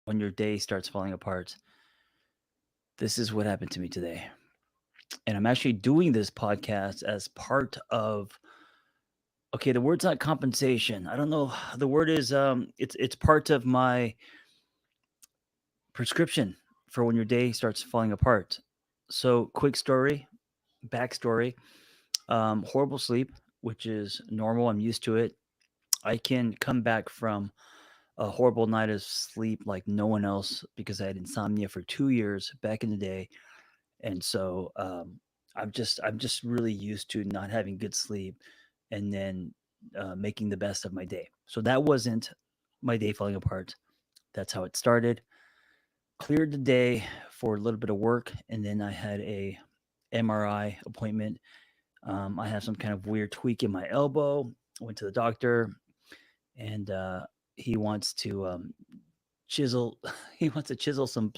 when your day starts falling apart. This is what happened to me today. And I'm actually doing this podcast as part of okay, the word's not compensation. I don't know. The word is it's part of my prescription for when your day starts falling apart. So quick story, backstory. Horrible sleep, which is normal. I'm used to it. I can come back from a horrible night of sleep like no one else because I had insomnia for 2 years back in the day. And so I'm just really used to not having good sleep and then making the best of my day. So that wasn't my day falling apart. That's how it started. Cleared the day for a little bit of work, and then I had a MRI appointment. I have some kind of weird tweak in my elbow. Went to the doctor, and he wants to chisel. He wants to chisel some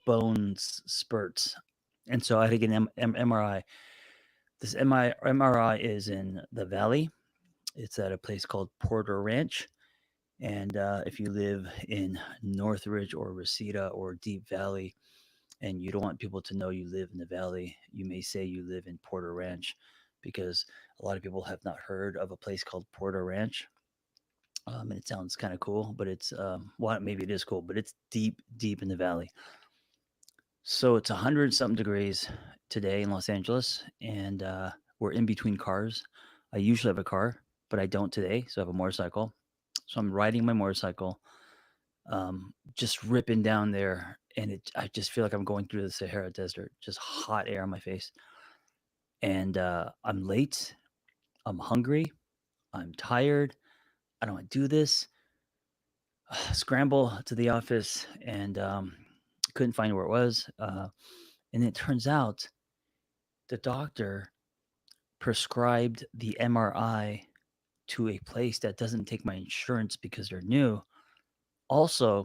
bones spurts, and so I had to get an MRI. This MRI is in the valley. It's at a place called Porter Ranch. And if you live in Northridge or Reseda or Deep Valley, and you don't want people to know you live in the valley, you may say you live in Porter Ranch because a lot of people have not heard of a place called Porter Ranch. And it sounds kind of cool, but it's, well, maybe it is cool, but it's deep, deep in the valley. So it's 100 something degrees today in Los Angeles, and we're in between cars. I usually have a car, but I don't today. So I have a motorcycle. So I'm riding my motorcycle, just ripping down there. And I just feel like I'm going through the Sahara Desert, just hot air on my face. And I'm late. I'm hungry. I'm tired. I don't want to do this. Scramble to the office and couldn't find where it was. And it turns out the doctor prescribed the MRI to a place that doesn't take my insurance because they're new. Also,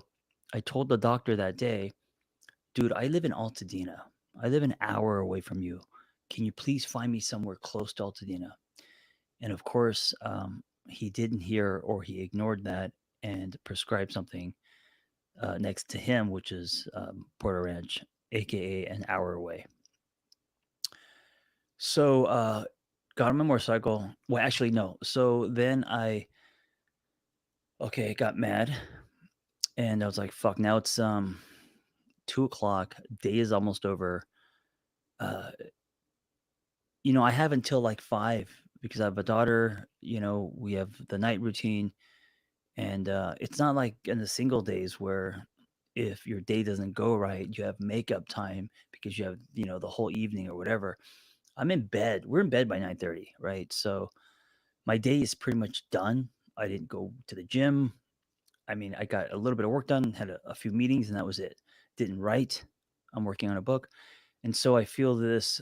I told the doctor that day, dude, I live in Altadena. I live an hour away from you. Can you please find me somewhere close to Altadena? And of course, he didn't hear or he ignored that and prescribed something next to him, which is Porter Ranch, aka an hour away. So, got on my motorcycle. Well, actually, no. So then okay, got mad and I was like, fuck, now it's 2 o'clock. Day is almost over. Uh, I have until like 5 because I have a daughter. We have the night routine. And it's not like in the single days where if your day doesn't go right, you have makeup time because you have, the whole evening or whatever. I'm in bed. We're in bed by 9:30, right? So my day is pretty much done. I didn't go to the gym. I mean, I got a little bit of work done, had a few meetings, and that was it. Didn't write. I'm working on a book, and so I feel this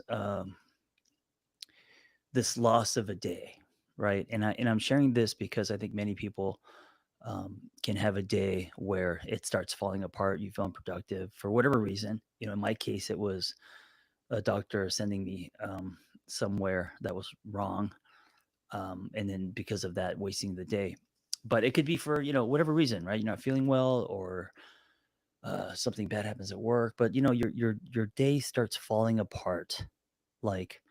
loss of a day, right? And I'm sharing this because I think many people can have a day where it starts falling apart. You feel unproductive for whatever reason. In my case, it was a doctor sending me somewhere that was wrong, and then because of that, wasting the day. But it could be for whatever reason, right? You're not feeling well, or something bad happens at work. But your day starts falling apart. Like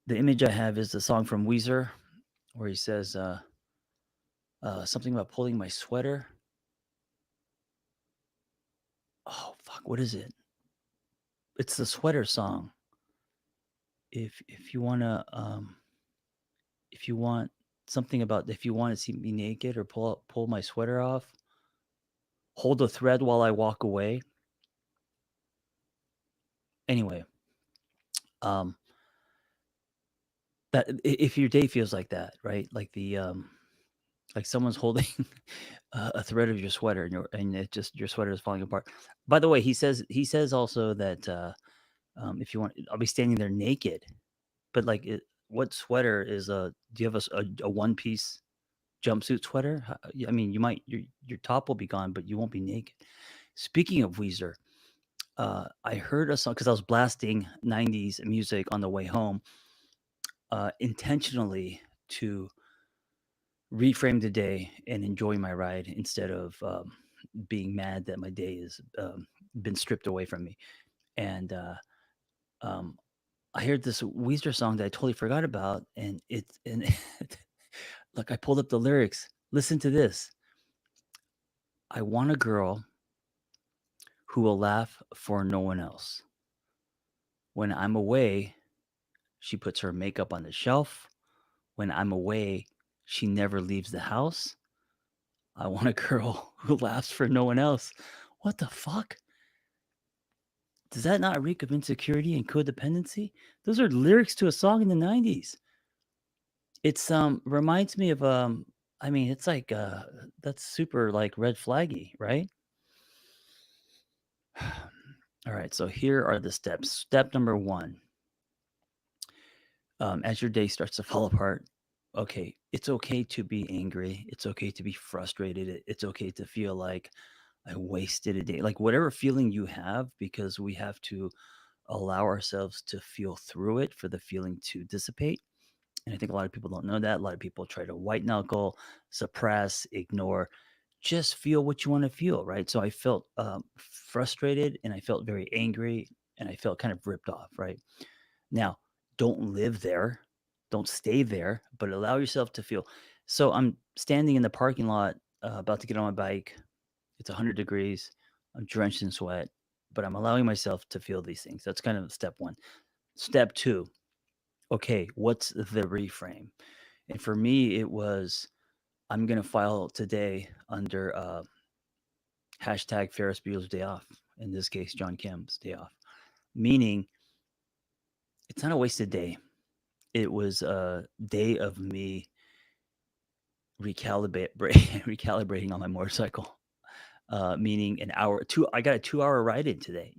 the image I have is the song from Weezer, where he says something about pulling my sweater. Oh fuck, what is it? It's the sweater song. If you wanna if you want something about if you want to see me naked or pull my sweater off, hold the thread while I walk away. Anyway, um if your day feels like that, right? Like like someone's holding a thread of your sweater and your sweater is falling apart. By the way, he says also that if you want, I'll be standing there naked. But like, what sweater is a? Do you have a one piece jumpsuit sweater? I mean, you might your top will be gone, but you won't be naked. Speaking of Weezer, I heard a song because I was blasting '90s music on the way home, intentionally to reframe the day and enjoy my ride instead of being mad that my day has been stripped away from me. And um, I heard this Weezer song that I totally forgot about, and look, I pulled up the lyrics. Listen to this. I want a girl who will laugh for no one else. When I'm away, she puts her makeup on the shelf. When I'm away, she never leaves the house. I want a girl who laughs for no one else. What the fuck? Does that not reek of insecurity and codependency? Those are lyrics to a song in the 90s. It's reminds me of I mean, it's like that's super like red flaggy, right? All right, so here are the steps. Step number 1, as your day starts to fall apart, okay, it's okay to be angry. It's okay to be frustrated. It's okay to feel like I wasted a day. Like whatever feeling you have, because we have to allow ourselves to feel through it for the feeling to dissipate. And I think a lot of people don't know that. A lot of people try to white knuckle, suppress, ignore. Just feel what you want to feel, right? So I felt frustrated and I felt very angry and I felt kind of ripped off, right? Now, don't live there, don't stay there, but allow yourself to feel. So I'm standing in the parking lot, about to get on my bike. It's 100 degrees. I'm drenched in sweat, but I'm allowing myself to feel these things. That's kind of step 1. Step 2, okay, what's the reframe? And for me, it was I'm going to file today under hashtag Ferris Bueller's Day Off. In this case, John Kim's Day Off. Meaning, it's not a wasted day. It was a day of me recalibrating on my motorcycle. Meaning an hour, two. I got a 2-hour ride in today.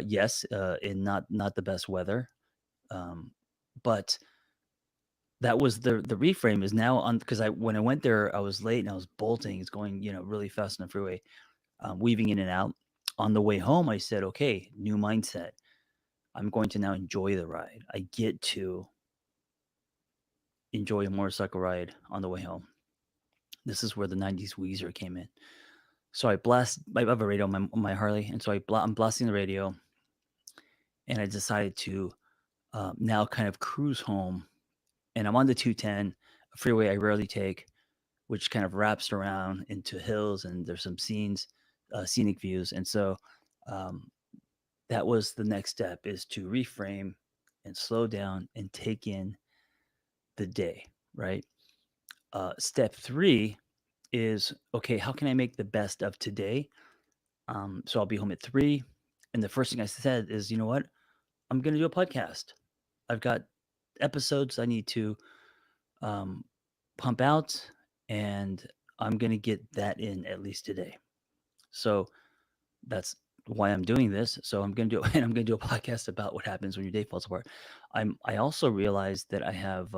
Yes, in not the best weather, um, but that was the reframe is now on because I when I went there I was late and I was bolting. It's going really fast on the freeway, weaving in and out. On the way home, I said, okay, new mindset. I'm going to now enjoy the ride. I get to enjoy a motorcycle ride on the way home. This is where the 90s Weezer came in. So I have a radio on my Harley, and so I'm blasting the radio, and I decided to now kind of cruise home. And I'm on the 210, a freeway I rarely take, which kind of wraps around into hills, and there's some scenic views. And so um, that was the next step is to reframe and slow down and take in the day, right? Step 3 is okay, how can I make the best of today? So I'll be home at 3. And the first thing I said is, you know what? I'm going to do a podcast. I've got episodes I need to um, pump out, and I'm going to get that in at least today. So that's why I'm doing this. So I'm going to do and I'm going to do a podcast about what happens when your day falls apart. I also realized that I have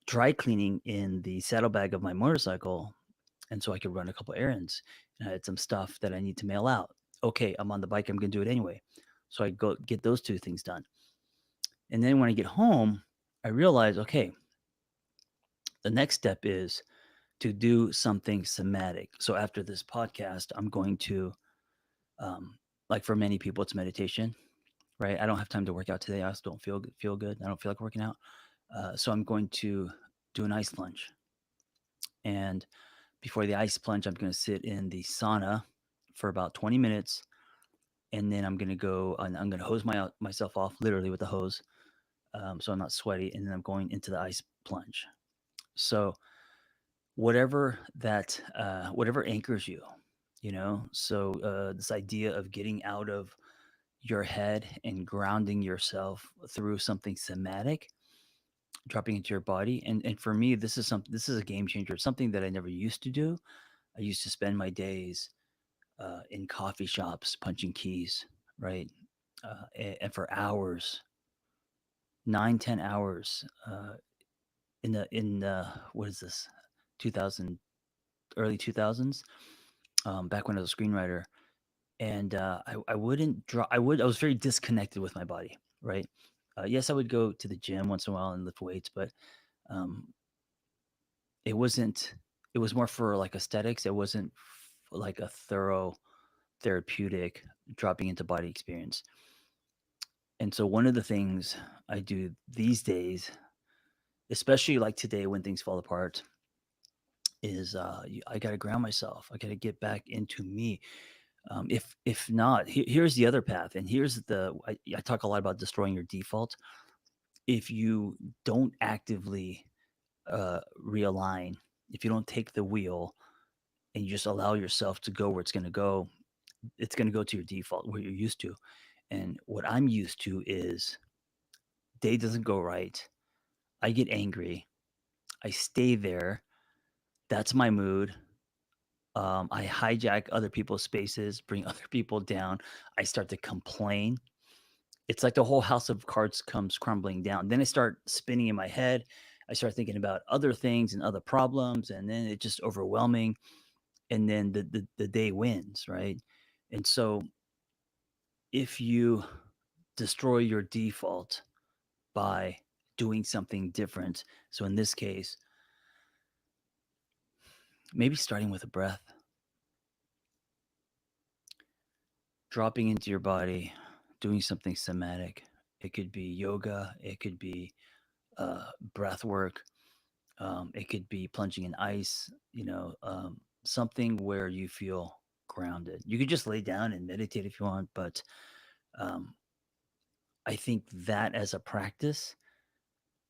dry cleaning in the saddlebag of my motorcycle, and so I could run a couple errands. And I had some stuff that I need to mail out. Okay, I'm on the bike. I'm going to do it anyway. So I go get those 2 things done. And then when I get home, I realize, okay, the next step is to do something somatic. So after this podcast, I'm going to, like for many people, it's meditation, right? I don't have time to work out today. I just don't feel good. I don't feel like working out. So I'm going to do an ice plunge. And before the ice plunge, I'm going to sit in the sauna for about 20 minutes. And then I'm going to go and I'm going to hose myself off literally with the hose. So I'm not sweaty. And then I'm going into the ice plunge. So whatever anchors you, so this idea of getting out of your head and grounding yourself through something somatic, dropping into your body. And for me, this is a game changer. It's something that I never used to do. I used to spend my days in coffee shops punching keys, right? And for hours, 9, 10 hours, in what is this, 2000, early 2000s, back when I was a screenwriter. And I wouldn't draw. I was very disconnected with my body, right? Yes, I would go to the gym once in a while and lift weights, but um, it wasn't it was more for like aesthetics. It wasn't like a thorough therapeutic dropping into body experience. And so one of the things I do these days, especially like today when things fall apart, is I got to ground myself. I got to get back into me. If not, here's the other path, and here's I talk a lot about destroying your default. If you don't actively realign, if you don't take the wheel and you just allow yourself to go where it's going to go to your default, where you're used to. And what I'm used to is day doesn't go right. I get angry. I stay there. That's my mood. I hijack other people's spaces, bring other people down. I start to complain. It's like the whole house of cards comes crumbling down. Then I start spinning in my head. I start thinking about other things and other problems, and then it's just overwhelming. And then the day wins, right? And so if you destroy your default by doing something different, so in this case, maybe starting with a breath, dropping into your body, doing something somatic. It could be yoga, it could be breath work, it could be plunging in ice, something where you feel grounded. You could just lay down and meditate if you want, but um, I think that as a practice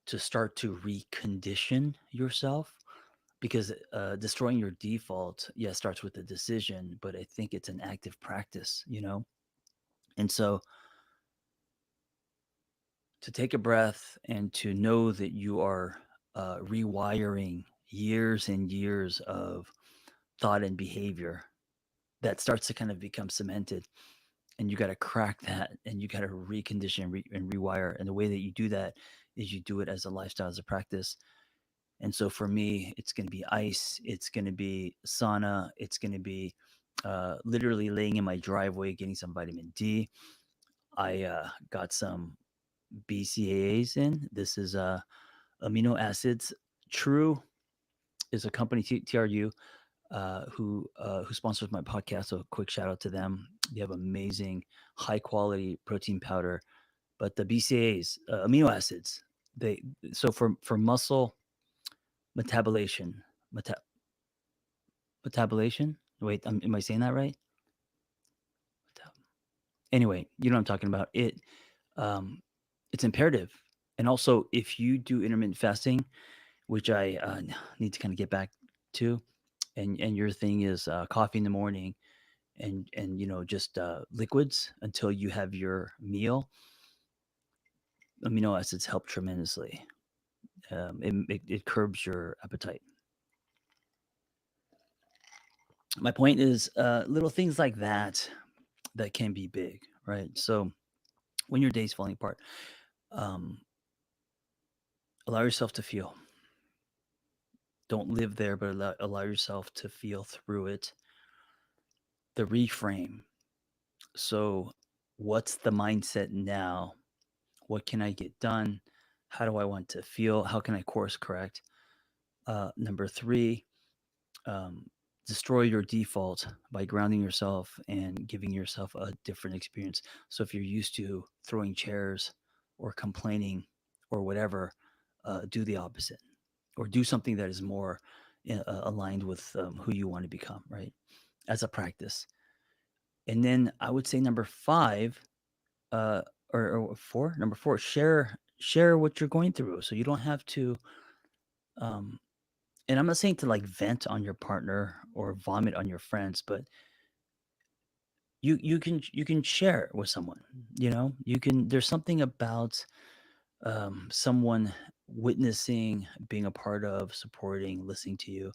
to start to recondition yourself, because destroying your default, yeah, starts with the decision, but I think it's an active practice. And so to take a breath and to know that you are rewiring years and years of thought and behavior that starts to kind of become cemented, and you got to crack that and you got to recondition and rewire. And the way that you do that is you do it as a lifestyle, as a practice. And so for me, it's going to be ice, it's going to be sauna, it's going to be literally laying in my driveway getting some vitamin D. I got some BCAAs in. This is amino acids. True is a company, TRU, who sponsors my podcast. So a quick shout out to them. They have amazing, high quality protein powder. But the BCAAs, amino acids, they so for muscle metabolization, meta, metabolization. Wait, am I saying that right? Anyway, you know what I'm talking about. Um, it's imperative. And also, if you do intermittent fasting, which I need to kind of get back to, and your thing is coffee in the morning and just liquids until you have your meal, amino acids help tremendously. It curbs your appetite. My point is little things like that can be big, right? So when your day's falling apart, um, allow yourself to feel. Don't live there, but allow yourself to feel through it. The reframe. So, what's the mindset now? What can I get done? How do I want to feel? How can I course correct? Number three, um, destroy your default by grounding yourself and giving yourself a different experience. So, if you're used to throwing chairs or complaining or whatever, do the opposite or do something that is more aligned with who you want to become, right? As a practice. And then I would say number five, uh, or four, number four, share what you're going through, so you don't have to. Um, and I'm not saying to like vent on your partner or vomit on your friends, but you can share it with someone. You can. There's something about someone witnessing, being a part of, supporting, listening to you,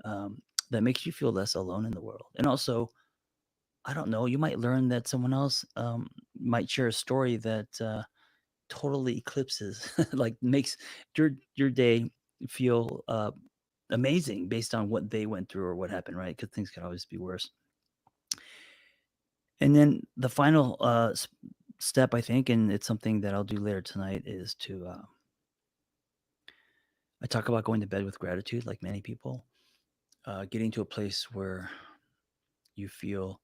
um, that makes you feel less alone in the world. And also, I don't know, you might learn that someone else might share a story that totally eclipses, like makes your day feel amazing based on what they went through or what happened, right? Because things can always be worse. And then the final step, I think, and it's something that I'll do later tonight, is to I talk about going to bed with gratitude, like many people, getting to a place where you feel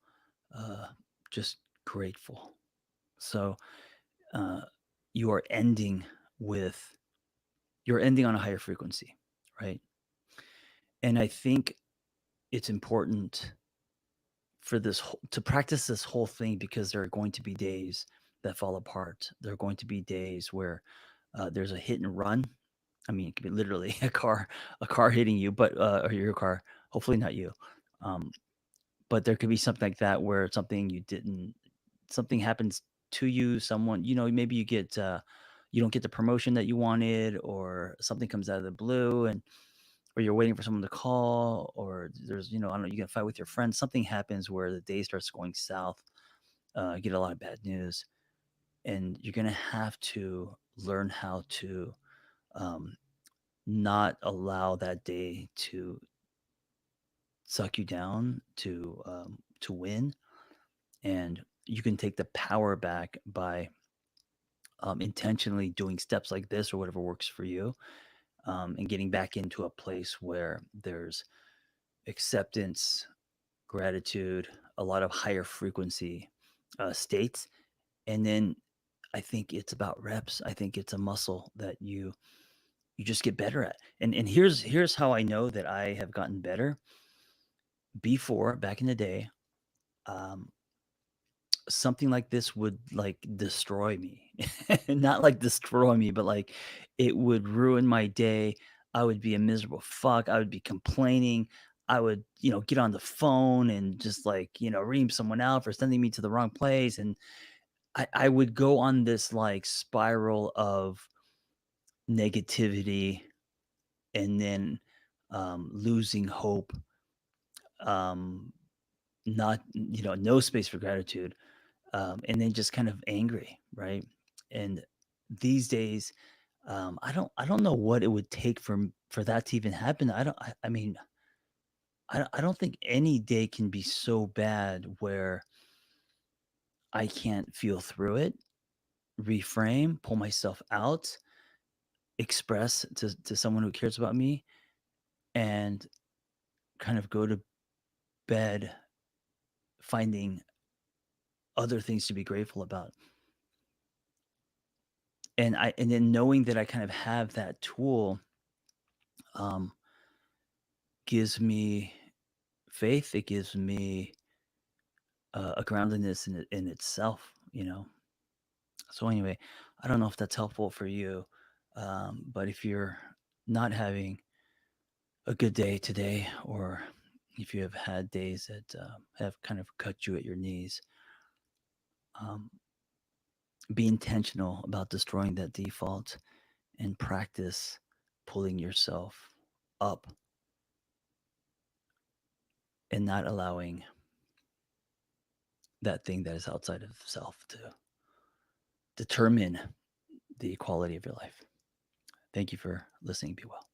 uh, just grateful. So uh, you are ending with you're ending on a higher frequency, right? And I think it's important for to practice this whole thing because there are going to be days that fall apart. There are going to be days where there's a hit and run. I mean, it could be literally a car hitting you, but or your car. Hopefully not you. Um, but there could be something like that where something happens to you. Someone, maybe you don't get the promotion that you wanted, or something comes out of the blue, and or you're waiting for someone to call, or there's, I don't know, you get a fight with your friends. Something happens where the day starts going south. You get a lot of bad news, and you're gonna have to learn how to um, not allow that day to suck you down to win. And you can take the power back by intentionally doing steps like this or whatever works for you, and getting back into a place where there's acceptance, gratitude, a lot of higher frequency states. And then I think it's about reps. I think it's a muscle that you just get better at. And here's how I know that I have gotten better. Before, back in the day, um, something like this would like destroy me. Not like destroy me, but like it would ruin my day. I would be a miserable fuck. I would be complaining. I would, get on the phone and just like, ream someone out for sending me to the wrong place. And I would go on this like spiral of negativity, and then losing hope, um, not, no space for gratitude, and then just kind of angry, right? And these days, I don't know what it would take for that to even happen. I mean, I don't think any day can be so bad where I can't feel through it, reframe, pull myself out, express to someone who cares about me, and kind of go to bed finding other things to be grateful about. And then knowing that I kind of have that tool, um, gives me faith. It gives me a groundedness in itself, So anyway, I don't know if that's helpful for you, but if you're not having a good day today, or if you have had days that have kind of cut you at your knees, um, be intentional about destroying that default and practice pulling yourself up and not allowing that thing that is outside of self to determine the quality of your life. Thank you for listening. Be well.